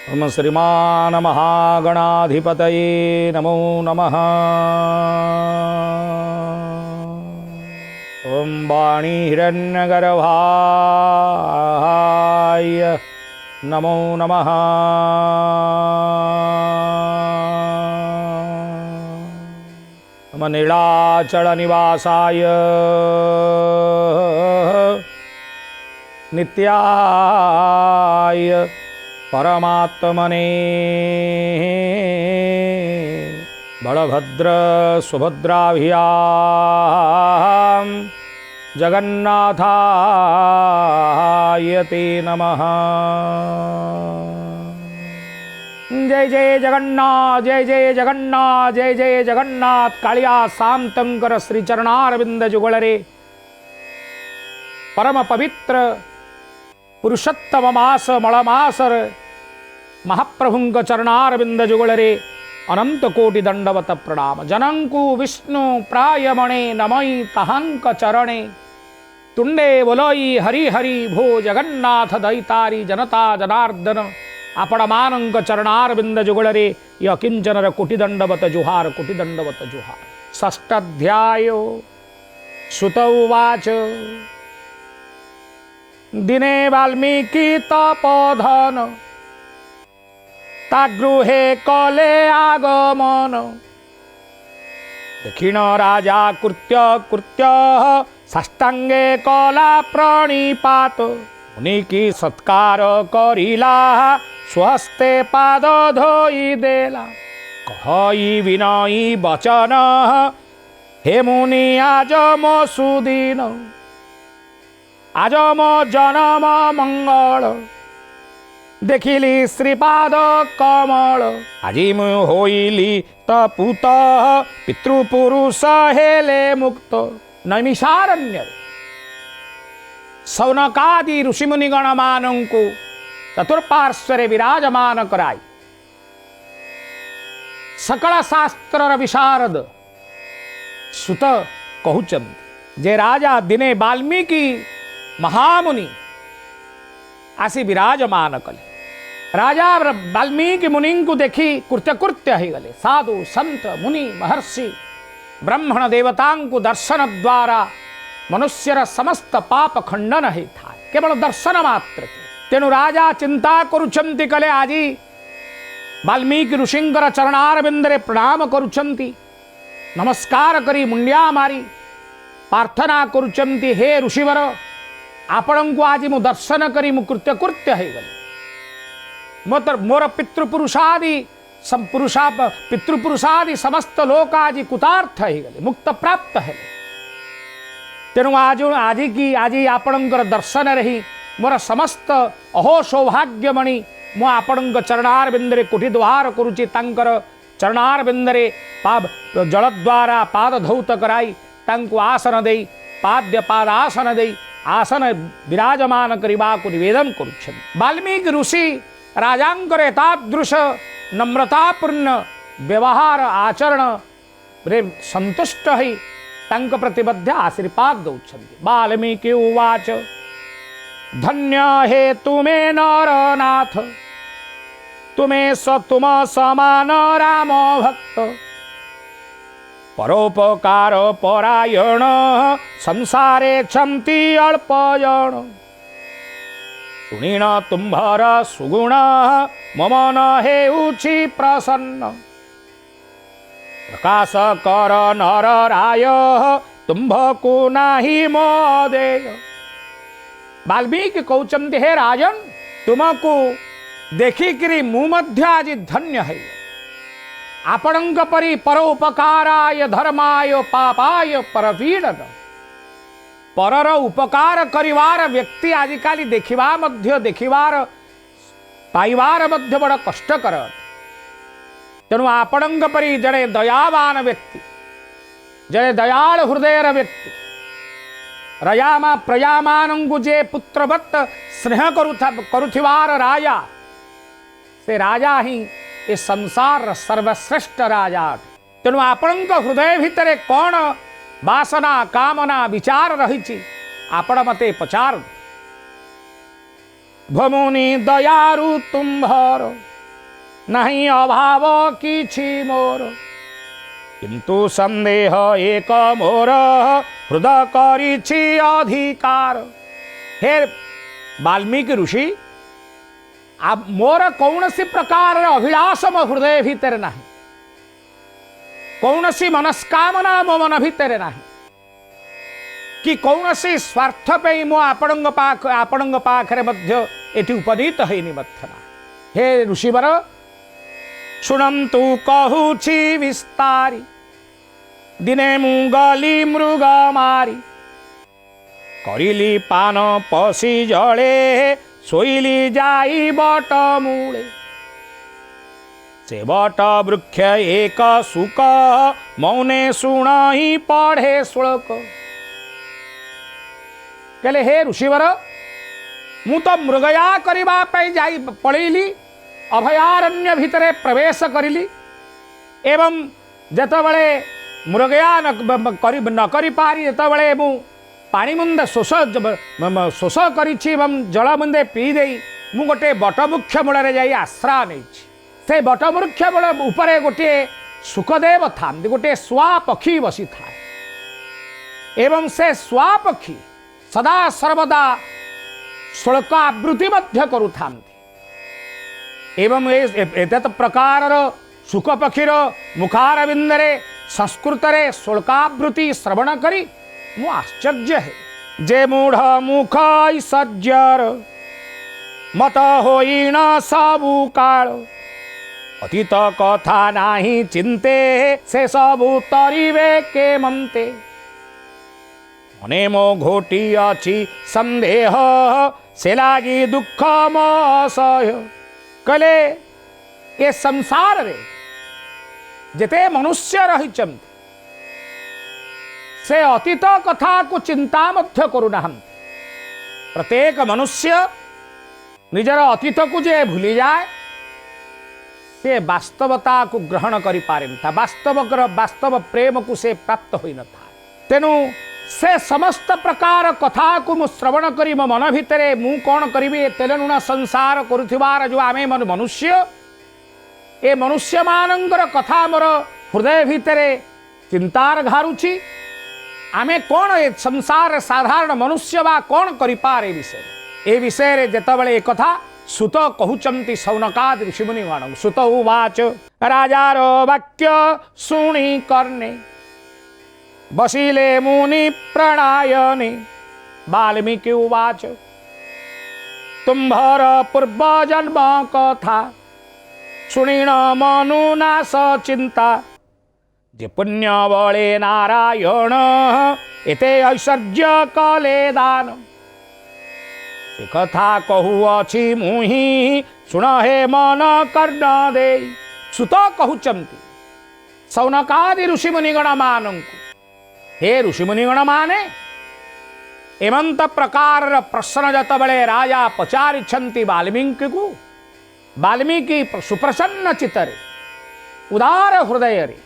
ओम श्रीमान महागणाधिपतये नमो नमः। ओम वाणी हिरण्यगर्भाय नमो नमः। ओम नीलाचलनिवासाय नित्याय परमात्मने बलभद्र सुभद्राभ्यां जगन्नाथाय ते नमः। जय जय जगन्नाथ, जय जय जगन्नाथ, जय जय जगन्नाथ। कालिया शांतंकर श्री चरणारविंद जुगलरे परम पवित्र पुरुषोत्तम मास मलमासर महाप्रभुंक चरणारविंद जुगलरे अनंत कोटि दंडवत प्रणाम। जनंकु विष्णु प्रायमणे नमई तहांक चरणे तुंडे बोलई हरि हरि भो जगन्नाथ दैतारी जनता जनार्दन आपण मानंक चरणारविंद जुगलरे यकिंचनर कोटि दंडवत जुहार, कोटि दंडवत जुहार। षष्ठाध्याय सुत उवाच दिने वाल्मीकि तपोधन तागृहे कले आगमन। दक्षिण राजा कृत्य कृत्य साष्टांगे कला प्रणिपात। मुनि की सत्कार करिला स्वस्ते पाद धोई देला। कहि विनयी वचन हे मुनि आज मो सुदिन। आज मो जन्म मंगल देखिली श्रीपाद कमल। आज मु होइली तपुत पितृपुरुष हेले मुक्त। नैमिषारण्य सौनकादि ऋषिमुनिगण मानंकु चतुर्पार्श्वरे विराजमान कराई सकल शास्त्रर विशारद सुत कहउचंती जे राजा दिने वाल्मीकि महामुनि आसी विराजमान कले। राजा वाल्मीकि मुनि को देखी कृत्यकृत्य हो गले। साधु संत मुनि महर्षि ब्राह्मण देवता को दर्शन द्वारा मनुष्यर समस्त पाप खंडन होता है केवल दर्शन मात्र। तेणु राजा चिंता करुछंती कले आज वाल्मीकि ऋषिंकर चरणारविंदरे प्रणाम करुछंती। नमस्कार करी मुंडिया मारी प्रार्थना करुछंती हे ऋषिवर आपण को आज मु दर्शन करी मु कृत्यकृत्य हो गली। मोर पितृपुरुषादि समस्त लोक आज कृतार्थ हो गले, मुक्त प्राप्त है। तेणु आज आपणकर दर्शन रही मोर समस्त अहो सौभाग्यमणि मु आपणक चरणारविंदरे कोटि द्वार करुची। तांकर चरणारविंदरे जल द्वारा पाद धौत कराई तांको आसन देई पाद्य पादासन देई आसन विराजमान करने को निवेदन करुछन्ति। वाल्मीकि ऋषि राजांकर एतादृश नम्रतापूर्ण व्यवहार आचरण रे संतुष्ट होई तांक प्रति मध्य आशीर्वाद दौछन्ति। वाल्मीकि उवाच धन्य हे तुमे नरनाथ तुमे तुम समान राम भक्त। परोपकार परायण संसारे छन्ति अल्पजन। सुनीन तुम्भर सुगुण मम न हेउछि प्रसन्न। प्रकाश कर नर राय तुम्भको नाही मोदेय। वाल्मीकि कहउचन्ति हे राजन तुमको देखिकरी मु मध्य आज धन्य है। आपणंक परी परोपकाराय धर्माय पापाय परपीडन। परर उपकार करिवार व्यक्ति आजिकाली देखिवार पाइवार मध्य बड़ कष्टकर। तेणु आपणंक परी जड़े दयावान व्यक्ति जड़े दयाल हृदयर व्यक्ति रयामा प्रयामानंकु जे पुत्रवत् स्नेह करुथिवार राजा से राजा ही ये संसार सर्वश्रेष्ठ राजा। तेणु आपणक हृदय भितर कौन वासना कामना विचार रही आपण मते पचार। भमुनि दयारु तुम्भर नहीं अभाव किछि मोर किंतु संदेह एक मोर हृदय करिछि अधिकार। हे वाल्मीकि ऋषि आप मोर कौन सी प्रकार अभिलाष मो हृदय भीतर नहीं, कौन सी मनस्कामना मो मन भीतर नहीं कि कौन सी स्वार्थ पे मो आपणंग पाखरे मध्य एटी उपनीत हैनी मथना। हे ऋषिवर शुणन्तु कहूछि विस्तारी दिने मु गली मृग मारी करिली पान पसी जले शोइली जाई बट मूले से बट वृक्ष एक सुक मौने शुणहि पढ़े श्लोक। कहले हे ऋषिवर मु तो मृगया करबा पे जाई पड़ेली अभयारण्य भितरे प्रवेश करिली एवं जेतबळे मृगया न करि पारी जेतबळे मु पानी मुंदे शोष करिछि एवं जल मुंदे पी देई मु गोटे बटवृक्ष मूल जाई आश्रय नेछि। से बटवृक्ष मूल उपरे गोटे सुखदेव थांती गोटे शुआ पक्षी बसी थाए एवं से शुआ पक्षी सदा सर्वदा श्लोक आवृत्ति मध्य करुथांती एवं एतत् प्रकार शुक पक्षीर मुखारविंदरे संस्कृत रे श्लोकावृत्ति श्रवण करी मु आश्चर्य है। जे मूढ़ मुख ऐश्वर्यर मत होइण सबु काल अतीत कथा नाही चिंते से सबु तरिवे के मंते मने मो घोटी अछि संदेह से लागी दुख मसह्य। कले ये संसार रे जेते मनुष्य रहिचंती से अतीत कथा को चिंता मध्य करूना। प्रत्येक मनुष्य निजर अतीत को जे भूली जाए से वास्तवता को ग्रहण करि पारेनता, वास्तव प्रेम को से प्राप्त होई न था। तेनु से समस्त प्रकार कथा को मु श्रवण करी मो मन भितरे मु कौन करिबे तेलनुना संसार करुथिबार जो आमे मन मनुष्य ए मनुष्य मानंकर कथा मोर हृदय भितरे चिंतार घारुछि। आमे कौन ए संसार साधारण मनुष्य बा कौन करि पारे विषय ए विषय रे जेतबळे ए कथा सुत कहउचंती सौनकादि ऋषिमुनि गण। सुत उवाच राजार वाक्य सुनि कर्णे बसिले मुनि प्रणायने। वाल्मीकि उवाच तुम्भर पूर्व जन्म कथा शुणिण मनुनाश चिंता जे पुण्य बळे नारायण एते ऐश्वर्य कले दान। से कथा कहू अछि मुहि शुण हे मन कर्ण दे। सुत कहउचंती सौनकादि ऋषिमुनिगण मानंकु हे ऋषिमुनिगण माने एमंत प्रकार प्रश्न जतबळे राजा पचारिछंती वाल्मीकि को। वाल्मीकि सुप्रसन्न चित्तरे उदार हृदय रे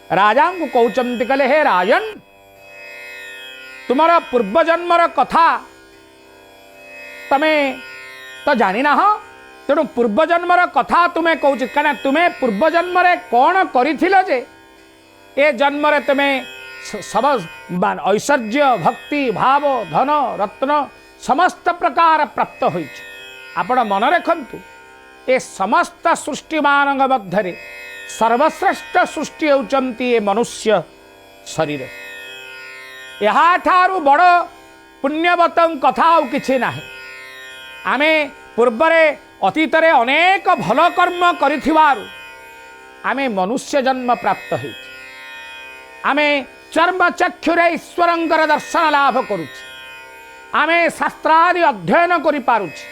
राजा को कहउचंती कले हे राजन तुम्हारा पूर्वजन्मर कथा तमे तो जानी ना हो तेणु पूर्वजन्मर कथा तुम्हें कहूँ क्या तुम्हें पूर्वजन्म कौन करिथिलो जे ए जन्म रे तुम्हें सब ऐश्वर्य भक्ति भाव धन रत्न समस्त प्रकार प्राप्त होइछ। आपण मन रखंतु ए समस्त सृष्टि मान मध्य सर्वश्रेष्ठ सृष्टि होउचंती ए मनुष्य शरीर। यहाँ ठारू बड़ पुण्यवत कथा आउ किछि नाही। आमे पूर्वरे अतीतरे अनेक भल कर्म करिथिबारु आमे मनुष्य जन्म प्राप्त होइछ। आमे चर्म चक्षुरे ईश्वरंकर दर्शन लाभ करुछि। आमे शास्त्रादि अध्ययन करि पारुछि।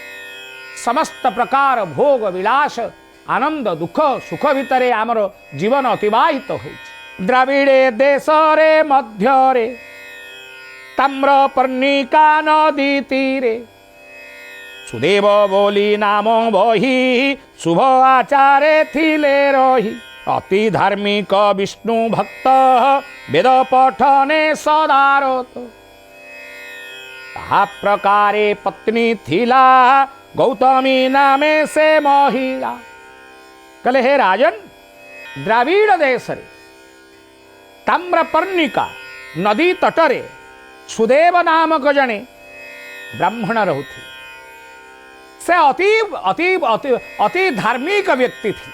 समस्त प्रकार भोग विलास आनंद दुख सुख भितरे आमर जीवन अतिवाहित होइछि। द्राविडे देश रे मध्य रे ताम्रपर्णिका नदी तीरे सुदेव बोली नाम बही शुभ आचारे थिले रही। अति धार्मिक विष्णु भक्त वेद पठने सदारत। ता प्रकारे पत्नी थिला गौतमी नामे से महिला कहले हे राजन, द्राविड़ देश रे ताम्रपर्णिका नदी तटरे सुदेव नामक जने ब्राह्मण रहुथि। से अति अति अति अति धार्मिक व्यक्ति थी।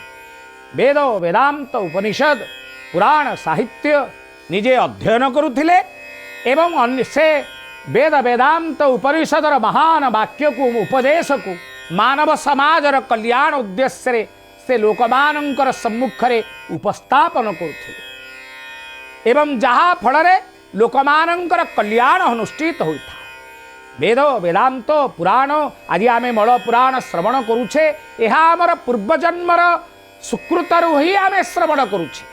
वेद वेदांत उपनिषद पुराण साहित्य निजे अध्ययन करुथिले एवं अन्य से वेद वेदांत उपनिषदर महान वाक्य को उपदेश को मानव समाजर कल्याण उद्देश्य से लोकमानंकर सम्मुखरे उपस्थापन करुथिले एवं जहा फलरे लोकमानंकर कल्याण अनुष्ठित होता। वेद वेदांत पुराण आज आम मल पुराण श्रवण करुछे, यह आमर पूर्वजन्मर सुकृतरु ही आम श्रवण करुछे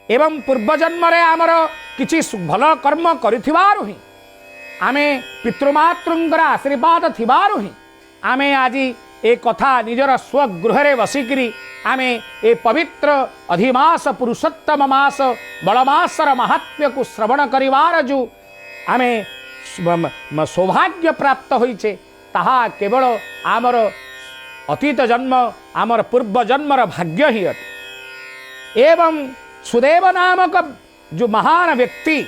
एवं पूर्वजन्म रे आमर किछि भल कर्म करिथिबारु ही आमे पितृमातृंकर आशीर्वाद थिबारु ही आमे आज ए कथा निजर स्वगृह रे बसिकरी आमे ए पवित्र अधिमास पुरुषोत्तम मास बलमासर महात्म्य को श्रवण करिवार जो आमे सौभाग्य प्राप्त होइछे, ताहा केवल आमर अतीत जन्म आमर पूर्व जन्मर भाग्य ही अटे। एवं सुदेव नामक जो महान व्यक्ति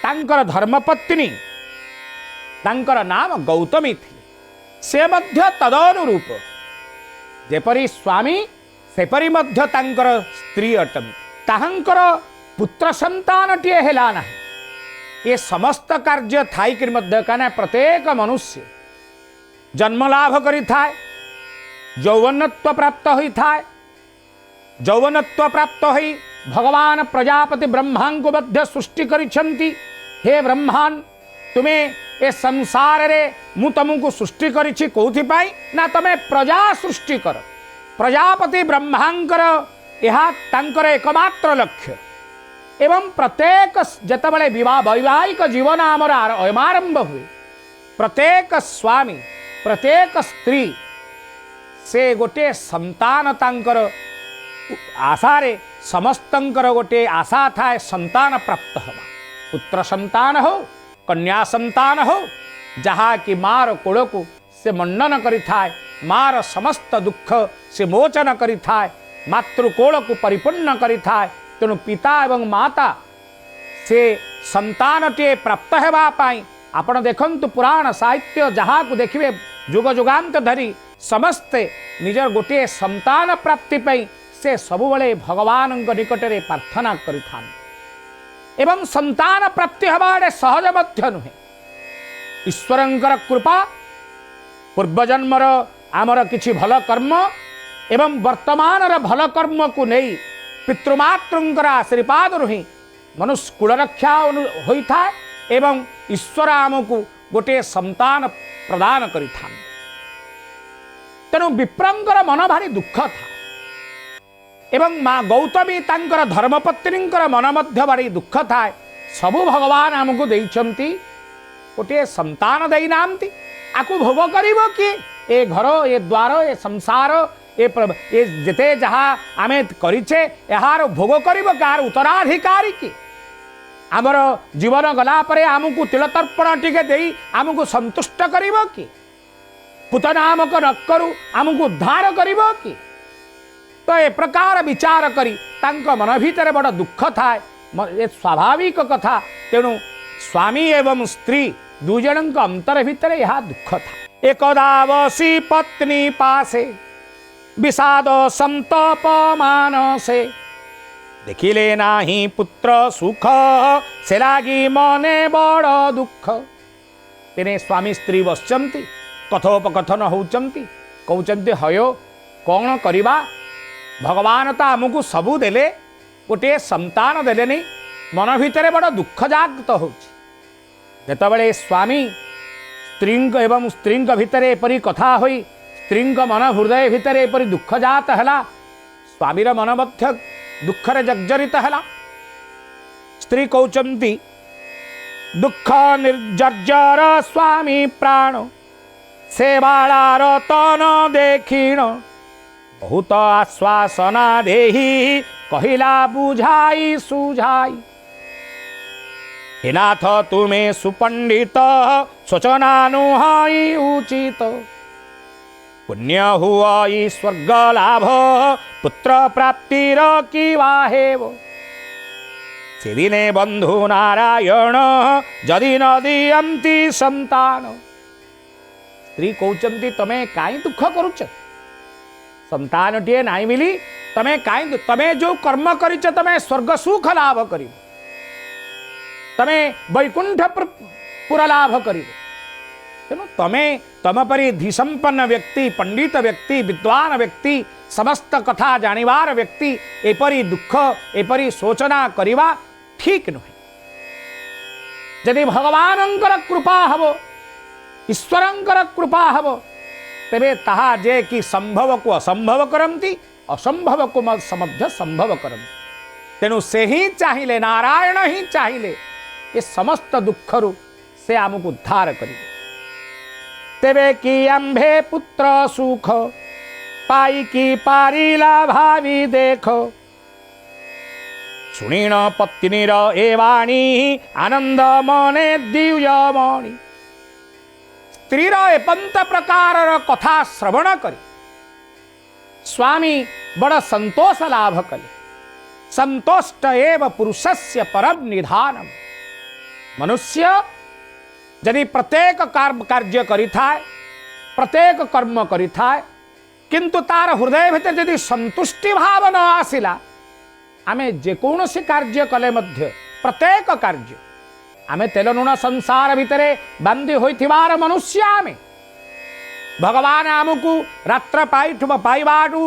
तांकर धर्मपत्नी तांकर नाम गौतमी थी। से मध्य तदनुरूप जेपरी स्वामी सेपरी मध्य तांकर स्त्री अटन। ताहांकर पुत्र संतान टिए हेला नाही। ये समस्त कार्य थाई मध्य कहना प्रत्येक मनुष्य जन्म लाभ करी थाए, यौवनत्व प्राप्त होई थाए। यौवनत्व प्राप्त होई भगवान प्रजापति ब्रह्मा को मध्य सृष्टि करिछंती। हे ब्रह्मान, तुम्हें ए संसार रे मु तुमको सृष्टि करिछि कोथि पाई ना तमे प्रजा सृष्टि कर। प्रजापति ब्रह्मांकर यह तांकर एकमात्र लक्ष्य एवं प्रत्येक जतबले विवाह वैवाहिक जीवन आमर आरंभ हुए प्रत्येक स्वामी प्रत्येक स्त्री से गोटे संतान तांकर आशा रे समस्तंकर गोटे आशा थाए संतान प्राप्त हवा। पुत्र संतान हो कन्या संतान हो जहा कि मार कोड़ को से मंडन करि थाए, मार समस्त दुख से मोचन करि थाए, मातृकोड़ को परिपूर्ण करि थाए। तेणु पिता एवं माता से संतान टे प्राप्त हेबा पाई आपण देखंतु पुराण साहित्य जहा को देखिए जुग जुगांत धरी समस्ते निजर गोटे संतान प्राप्ति पाई से सबुबले भगवान निकट में प्रार्थना करिथान एवं संतान प्राप्ति हबारे सहज मध्य नुहे। ईश्वरंकर कृपा पूर्वजन्मर आमर किछि भल कर्म एवं वर्तमान भल कर्म को नहीं पितृमातृंकर आशीर्वाद रुही मनुष्य कुल रक्षा होता है एवं ईश्वर आमको गोटे संतान प्रदान करिथान। तेणु विप्रंकर मन भारी दुख था एवं माँ गौतमी तांकर धर्मपत्नींकर मन मध्य भारी दुख था। सबु भगवान आमको देइछंती गोटे संतान देई नांती आकु भोग करिवो कि ए घर ए द्वार ए संसार ए जेते जहा आमे करिछे यार भोग करिवो कार उत्तराधिकारी की आमर जीवन गला परे आमको तिल तर्पण टिके देई आमको संतुष्ट करिवो कि पुत नामक नक्करु आमको उद्धार करिवो कि। तो ए प्रकार विचार करी तांको मन भीतर बड़ दुख थाए। ये स्वाभाविक कथा। तेणु स्वामी एवं स्त्री दुई जनक अंतर भीतर यह दुख था। एकदा बसी पत्नी पासे विषाद संताप मानसे देखिले नाही पुत्र सुख से लागी मने बड़ दुख। तेने स्वामी स्त्री बसचंती कथोपकथन होचंती कहउचंती हयो कौन करिबा भगवान तो आमको सबू देले गोटे संतान देले नहीं मन भितर बड़ दुख जागृत होछि। जेतबेले स्वामी स्त्री एवं स्त्री भितर एपरी कथा होई स्त्री मन हृदय भितर एपरी दुख जात हला स्वामीर मन मध्य दुखरे जर्जरित हला। स्त्री कहउचंती दुख निर्जर्जर स्वामी प्राण सेवाळार तन देखिण बहुत आश्वासना देही कहिला बुझाई सुझाई। हे नाथ तुम्हें सुपंडित सोचना नुहाई उचित पुण्य हुआ स्वर्ग लाभ पुत्र प्राप्तिर की वाहेव से दिने बंधु नारायण जदि न दियंती संतान। स्त्री कहते तमें कहीं दुख करुच संतान टे नाई मिली तमें कहीं तमें जो कर्म करिच तमें स्वर्ग सुख लाभ कर तमें वैकुंठपुर लाभ कर तेणु तमें तम परी धीसंपन्न व्यक्ति पंडित व्यक्ति विद्वान व्यक्ति समस्त कथा जानिवार व्यक्ति एपरी दुख एपरी सोचना करिवा ठीक नुहे। यदि भगवानंकर कृपा हबो ईश्वरंकर कृपा हबो तेबे ताहा जे कि संभव को असंभव करंती असंभव को मध्य संभव करंती। तेणु से ही चाहिए नारायण ही चाहिए ये समस्त दुखरु से आमको उद्धार करिवे। तेबे कि आंभे पुत्र सुख पाई की पारिला भावी देख सुनीण पत्नीर ए वाणी आनंद मने दिव्यमणि। स्त्रीर एपंत प्रकार कथा श्रवण करी स्वामी बड़ संतोष लाभ कले। संतोष्ट एव पुरुषस्य परम निधानम। मनुष्य यदि प्रत्येक कार्य करिथाय प्रत्येक कर्म करिथाय किंतु तार हृदय भीतर यदि संतुष्टि भाव न आसिला आमे जेकोसी कार्य कले मध्य प्रत्येक कार्य आमे तेल लुण संसार भितरे बांधी होइथिबार मनुष्य आमे भगवान आमको रात्र पाइबाटू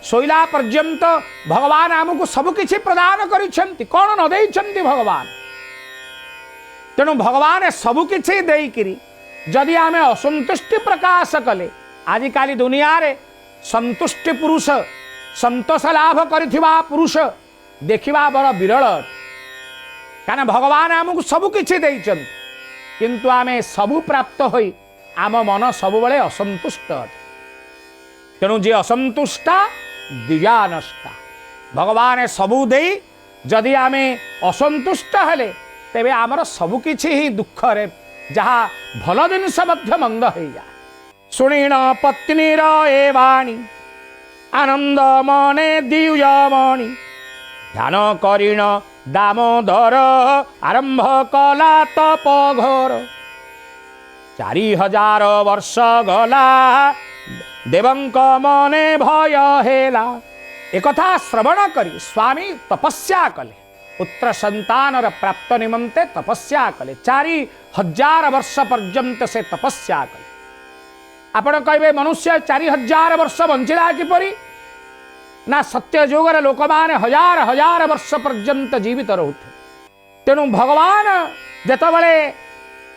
शोइला पर्यंत भगवान आमको सबकिछि प्रदान करिसेंति कोन न देइसेंति भगवान। तेणु भगवान सबकिछि देइकिरी जदि आमे असंतुष्टि प्रकाश कले आजिकाली दुनिया रे संतुष्टि पुरुष संतोष लाभ करिथिबा पुरुष देखिबा बड़ विरल कारण भगवान आमको सबकिछि देइछन किंतु आमे सबु प्राप्त होई आम मन सब बड़े असंतुष्ट। तेणु जे असंतुष्टा दिव्या नष्टा भगवान सबु देई जदि आमे असंतुष्ट हेले तेबे आमर सबकिछि ही दुख रे जहा भल जिनिस मध्य मंद हो जाए। सुनीण पत्नीर ए वाणी आनंद मने दिव्यमणि ध्यान करीण दामोदर आरंभ कला तप घोर 4000 वर्ष गला देवंक मने भय हेला। एक कथा श्रवण करी स्वामी तपस्या कले पुत्र संतान प्राप्त निमंते तपस्या कले 4000 वर्ष पर्यंत से तपस्या कले। आपण कहे मनुष्य 4000 वर्ष बंचिला किपरि ना सत्य जुगर लोक माने हजार हजार वर्ष पर्यंत जीवित रहते। तेणु भगवान जेतबले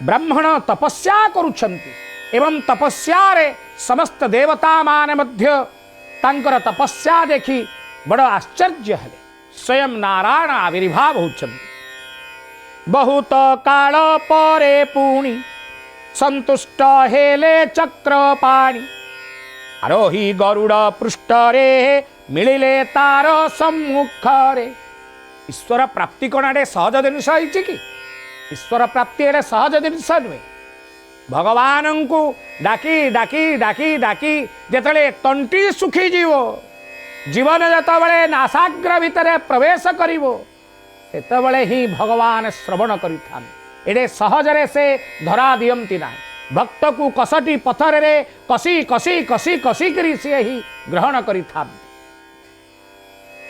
ब्राह्मण तपस्या करुछंती एवं तपस्या रे समस्त देवता माने मध्य तांकर तपस्या देखी बड़ आश्चर्य हेले स्वयं नारायण आविर्भाव होछंती। बहुत काल परे पुणी संतुष्ट हेले चक्रपाणी आरोही गरुड़ पृष्ठ रे मिलिले तार सम्मुख रे। ईश्वर प्राप्ति कोणाडे सहज जिनिष होइछि कि ईश्वर प्राप्ति एडे सहज जिनिष नुहे। भगवान को डाकी डाकी डाकी डाकी जेतले तंटी सुखी जीव जीवन जेतबले नासाग्र भितर प्रवेश करिवो सेतबले ही भगवान श्रवण करिथान। एडे सहजरे से धरा दियंती ना भक्त को कसटी पथर रे कसी कसी कसी कसी करी से ही ग्रहण करिथान।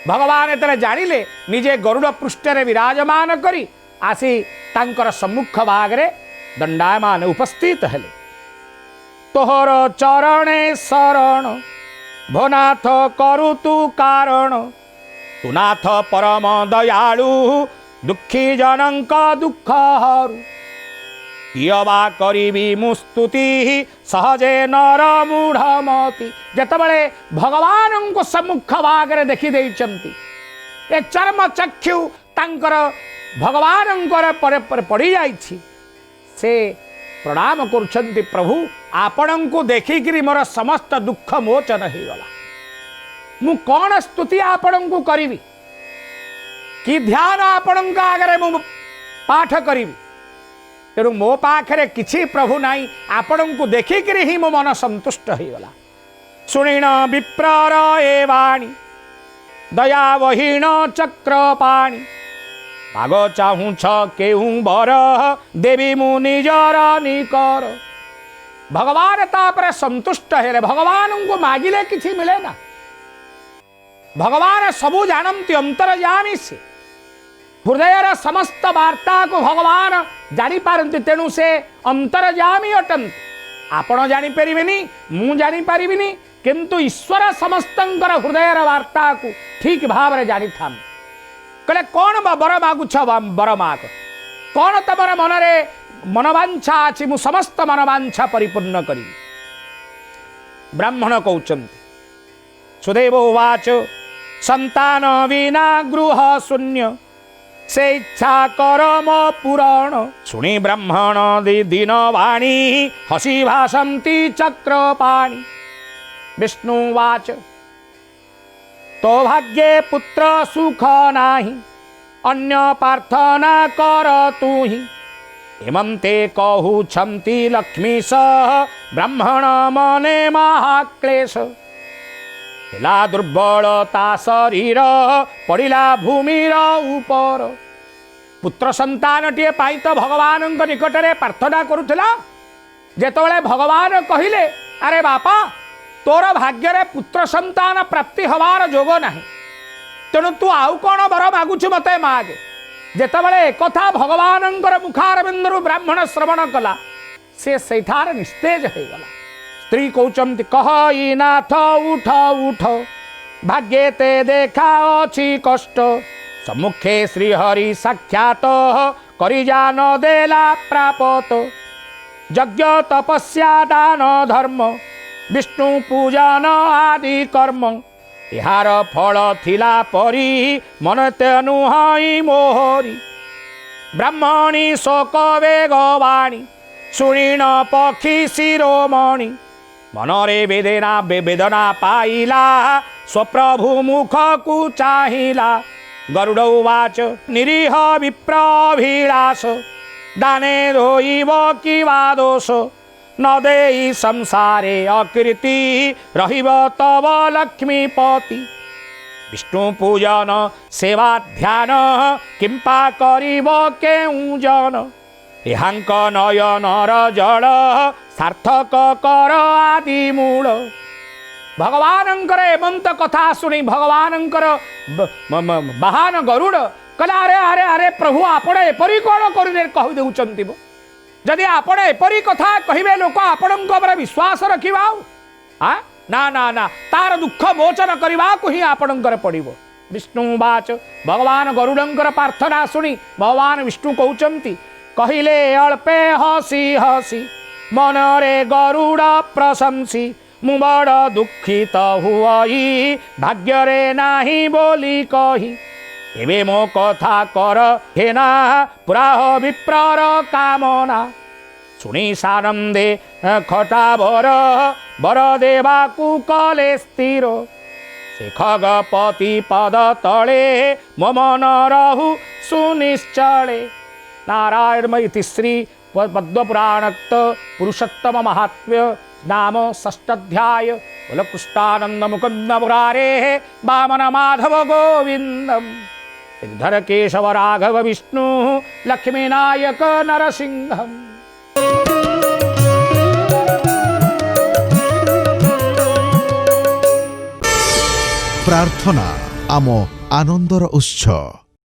भगवान एतरे जानिले निजे गरुड़ पृष्ठ रे विराजमान करी आसी तांकर सम्मुख भागरे दंडायमान उपस्थित हेले। तोहर चरणे शरण भोनाथ करु तु कारण तु नाथ परम दयालु दुखी जनक दुख हरू कियबा करिबी मुस्तुति सहजे नर मूढ़मति। जेतबले भगवान को सम्मुख भागरे देखि देइचंती ए चर्म चक्षु तांकर भगवान पड़ी जाइछि से प्रणाम करुछंती प्रभु आपण को देखिकरी मोर समस्त दुख मोचन हो गला। मु कौन स्तुति आपण को करिवि कि ध्यान आपण का आगे मु पाठ करिवि। तेणु मो पाखरे किछि प्रभु नाई आपण को देखिकरी ही मो मन संतुष्ट हो गला। शुणिण विप्रर एवाणी दयावहीन चक्रपाणी भाग चाहूछ केहू बर देवी मु निजर निकर भगवान तापर संतुष्ट हेले भगवान को मागिले किछि मिले ना भगवान सबू जानती अंतर्यामी से हृदयर समस्त वार्ता को भगवान जानी पारती तेणु से अंतर्यामी अटंती आपण जानी परिबेनी मु जानी परिबिनी किंतु ईश्वर समस्तंकर हृदयर वार्ता को ठीक भाव रे जानी था कहले कौन बर मागुछ बर माग कौन तमर मनरे मनवांछा अछि मु समस्त मनवांछा परिपूर्ण करी ब्राह्मण कहउचंती सुदेव उवाच संतान विना गृह शून्य से इच्छा करम पुराण शुणी ब्राह्मण दिन वाणी हसी भाषंती चक्रपाणी विष्णुवाच तो भाग्ये पुत्र सुख नाही अन्य प्रार्थना कर तू ही हेमंते कहूछंती लक्ष्मी सह ब्राह्मण मने महाक्लेश हेला दुर्बलता शरीर पड़िला भूमिर ऊपर पुत्र संतान टे पाई तो भगवान निकट में प्रार्थना करुला जेतबेले भगवान कहिले अरे बापा तोर भाग्य रे पुत्र संतान प्राप्ति हवार जोग नाही तेणु तू आउ कौन बर मागुछु मते मागे जेतबेले एकथा भगवान मुखारबिंदु ब्राह्मण श्रवण कला से सैठार निस्तेज हो गला स्त्री कहते कह नाथ उठ उठ भाग्ये ते देखा अछि कष्ट सम्मुखे श्रीहरि साक्षात करिजा न देला प्रापत यज्ञ तपस्या दान धर्म विष्णु पूजन आदि कर्म यार फल थिला परी मन तेनु हई मोहरी ब्राह्मणी शोक वेगवाणी शुणीण पक्षी शिरोमणि मनरे वेदना पाइला स्वप्रभु मुख को चाहिला गरुड़ उवाच निरीह विप्रभिलाष दाने रोइब किवा दोष न देई संसारे अकृति रहिब तव लक्ष्मीपति विष्णु पूजन सेवा ध्यान किंपा करिब केउ जन एहांक नयनर जल सार्थक कर आदि मूल भगवानंकर एमंत कथा शुणी भगवानंकर बाहन गरुड़ कहला अरे अरे अरे प्रभु आपण एपरी कौन कर कही देउचंती जदि आपण एपरी कथा कहिबे लोक आपण विश्वास रखिबा आ ना ना ना तार दुख मोचन करने को ही आपणकर पड़ो विष्णुवाच भगवान गरुड़ंकर प्रार्थना शुणी भगवान विष्णु कहते कहिले अल्पे हसी हसी मनरे गरुड़ प्रशंसी मु बड़ दुखित हुई भाग्य रे नाही बोली कही एबे मो कथा कर हेना पुराह विप्रर कामना शुणी सानंदे खटा बर देवा कु कले स्थिर से खगपति पद तले मो मन रहु सुनिश्चले नारायणमयि श्री पद्मपुराणक्त पुरुषोत्तम महात्म्य नाम षष्ठाध्याय बोल कृष्णानंद मुकुंद मुरारे वामन माधव गोविंदम श्रीधर केशव राघव विष्णु लक्ष्मीनायक नरसिंहम। प्रार्थना आम आनंदर उत्स।